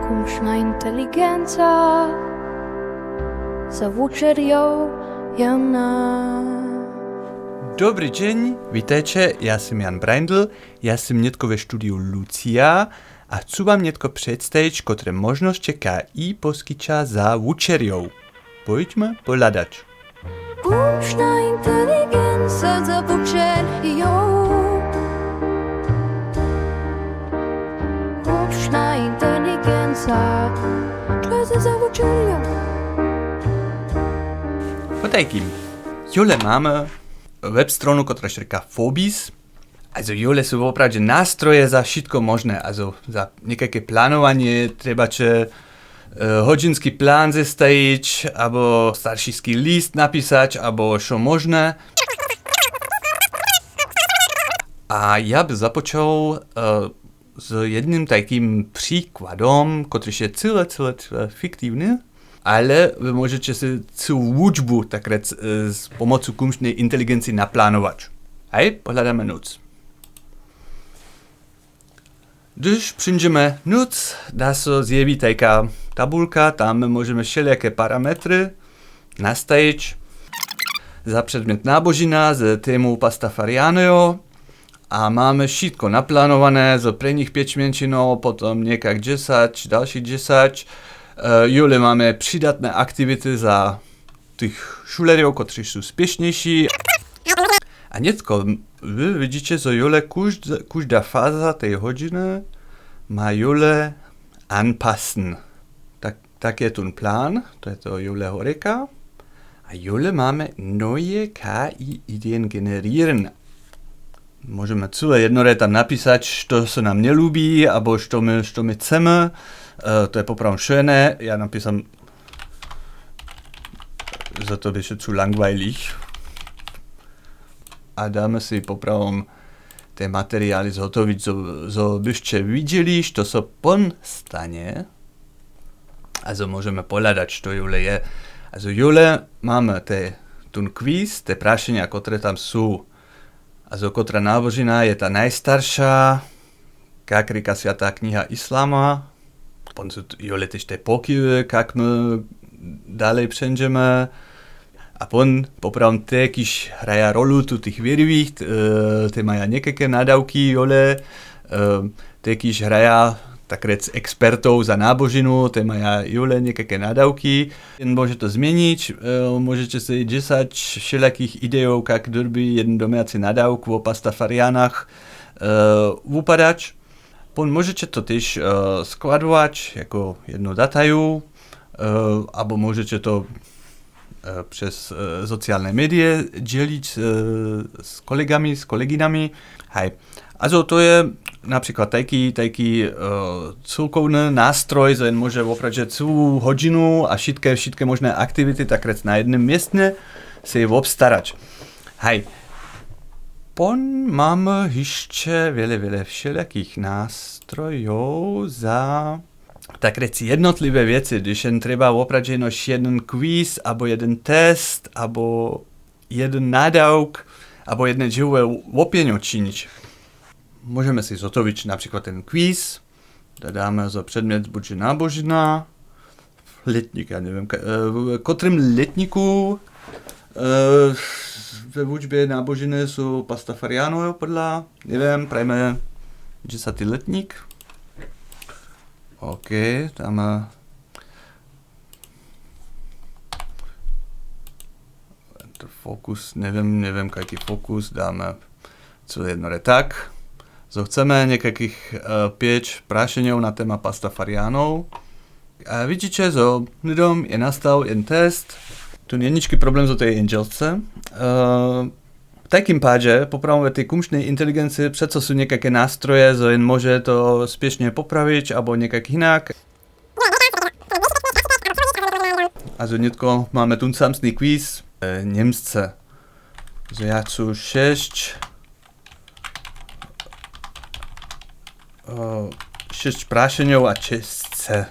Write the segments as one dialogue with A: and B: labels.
A: Kumšná inteligenca za večerjou Jana.
B: Dobry dzień, witajcie, ja sam Jan Braindl, ja sam netko ve studiu Lucia a chcę wam netko przedstawić, które możności KI poskycia za večerjou. Pojdźmy poladać.
A: Kumšná inteligenca za večerjou. Kumšná inteligenca za večerjou.
B: Po takim, jole mamy webstronu, która się říká Phobis. Also jole są opravdu nástroje za wszystko možné, also za nejaké plánovanie, trebače hodzinski plán zestajić, albo staršícky list napisać, albo čo možné. A ja by započal z jednym takim przykładom, który jest cyle fiktywny, ale wy możecie sobie całą uczbę tak rec z pomocą kumsznej inteligencji naplanować. Hej, pohľadáme noc. Když przyjdziemy noc, da się zjawi taka tabulka, tam możemy wszelakie parametry nastawić. Za przedmiot nábožina z tému Pastafariánio a mamy wszystko naplanowane, za pre nich 5 mięcinów, potem niekak 10, dalszych 10. Jule mamy przydatne aktivity za tych šulerów, którzy są spieszniejsi. A netko, wy widzicie, że jule każda faza tej godziny ma jule anpassen. Tak jest ten plan, to jest to jule horyka. A jule mamy neue KI-ideen generieren. Możemy całe jednore tam napisać, co się nam nie lubi, albo co my chcemy. To je popravdu schöne. Ja napisam, że to by się zu langweilig. A dáme si popravdu te materiály zhotoviť, so byście widzieli, co so pon stanie. Also możemy poladać, co jule je. Also jule mamy ten quiz, te praszenia, które tam są. Also kotra nábožina je ta najstarsza, jak říká Sviatá kniha Islama. Potom sú jole tež te pokyvy, jak my dalej przejdziemy. A pon popravdu te, kiž hraja rolu tu tých věrivých, te maja nejaké nadávky jole, te, kiž hraja tak rec expertov za nábožinu, te maja jole nejaké nadávky. Môže to zmeniť, môžete si 10 všelakých ideov, jak by jeden domáci nadávku o Pastafariánach upadać. Możecie to też składować jako jedną dataju, albo możecie to przez socjalne media dzielić z kolegami, z koleginami. Hej. Also to jest na przykład taki celkovny nástroj, że może opravdu całą godzinu a wszystkie možné aktivity tak rec na jednym miejscu się obstarać. Hej. Pon mamy jeszcze wiele wszelakich nástrojów za tak reci jednotliwe věci, když jen treba opravdu jenom jeden quiz, albo jeden test, albo jeden nadawk, albo jedne dzieło łopienio czynić. Możemy si zhotoviť na przykład ten quiz, dáme za przedmiot buď nábožina, letník, ja neviem, v kotrym letníku ve vučbě nábožiny jsou Pastafariánové podľa, neviem, prajme 10. letník. OK, dáme fokus, neviem, jaký fokus, dáme co jednore tak. So chceme nejakých 5 prášeňov na téma Pastafariánov. A vidíte, že lidom je nastal jeden test. Tu nie ničký problém z tej angelce. V takým páde popravme tej kumšnej inteligencji, přeco sú nejaké nástroje, že jen môže to spiešne popraviť, alebo niekak inak. A že netko máme tu samsný quiz Němce. Že ja chcú 6 prášeňov a čestce.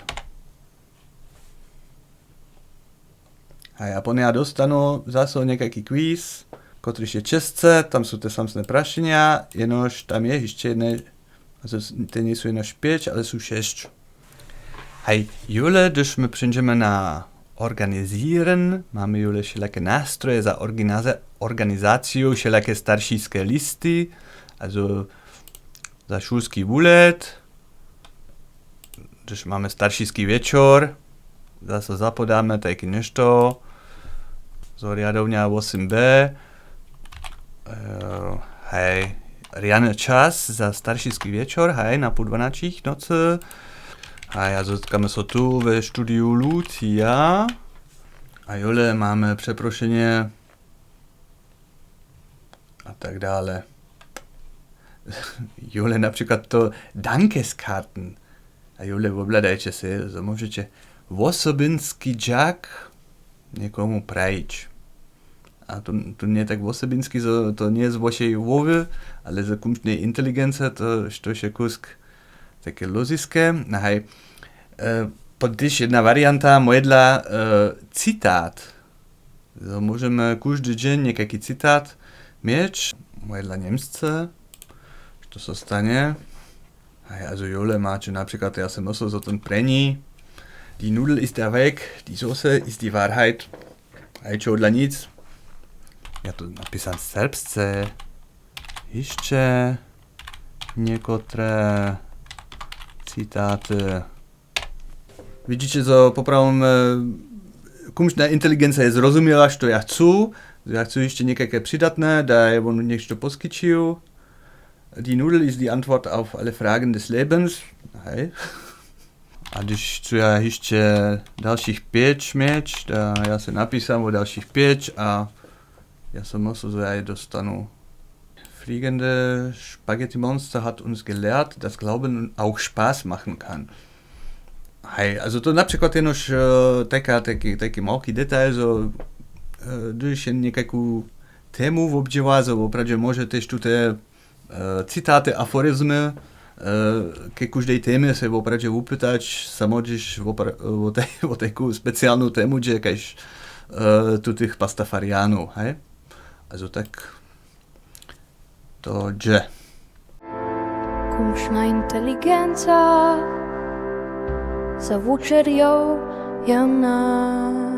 B: A ja pon ja dostanu zase nejaký quiz, ktorý je čestce, tam sú te samsné prašenia, jenož tam je ešte jedné, to nie sú jenož 5, ale sú 6. Hej, jule, když my přijdeme na organizieren, máme jule všelaké nástroje za organizáciu, všelaké staršíské listy, also za šulský úlet, když máme staršíský večer, zase zapodáme taky nešto, zoriadovňa 8b, hej, riane čas za staršíský večer, hej, na půl 12 noci, hej, a zotkáme se tu ve studiu Lucia, a jole máme přeprošeně a tak dále. Jole například to Dankeskarten. A jole obladajte si, so môžete osobinský džak niekomu prajiť. A to nie tak osobinský, to nie z vašej vôvy, ale z kunštnej inteligencie, to je kusk také loziské. Hej. Když jedna varianta mojedla citát. So môžeme každý deň nejaký citát mieć. Mojedla Němce. To sa stane. Also jole máte napríklad, ja som nosil so ten prení. Die Nudel ist der Weg, die Soße ist die Wahrheit. Hej, čo dla nic. Ja tu napísam srbsce. Ešte niektoré citáty. Widzicie, so poprawom kunštná inteligencja je zrozumiała, što ja chcу. Ja chcу ešte nejaké przydatne, da je on niečo poskyčil. Die Nudel ist die Antwort auf alle Fragen des Lebens. Hej. A když chcú ja ešte dalších 5 mieć, da ja sa napísam o dalších 5 a ja som musel, so ja dostanu. Fliegende Spaghetti-Monster hat uns gelehrt, dass Glauben auch Spaß machen kann. Hej, also to napríklad je nož taký malký detail, so když je nejakú tému obdivá, so opravdu môžete tu tie citáty, aforizmy, ke každej téme sa opravdu upýtať, sa môžeš o takú speciálnu tému, že kaž tu tých pastafariánov, hej? Also tak to že.
A: Kunštná inteligenca za večerjou je nás.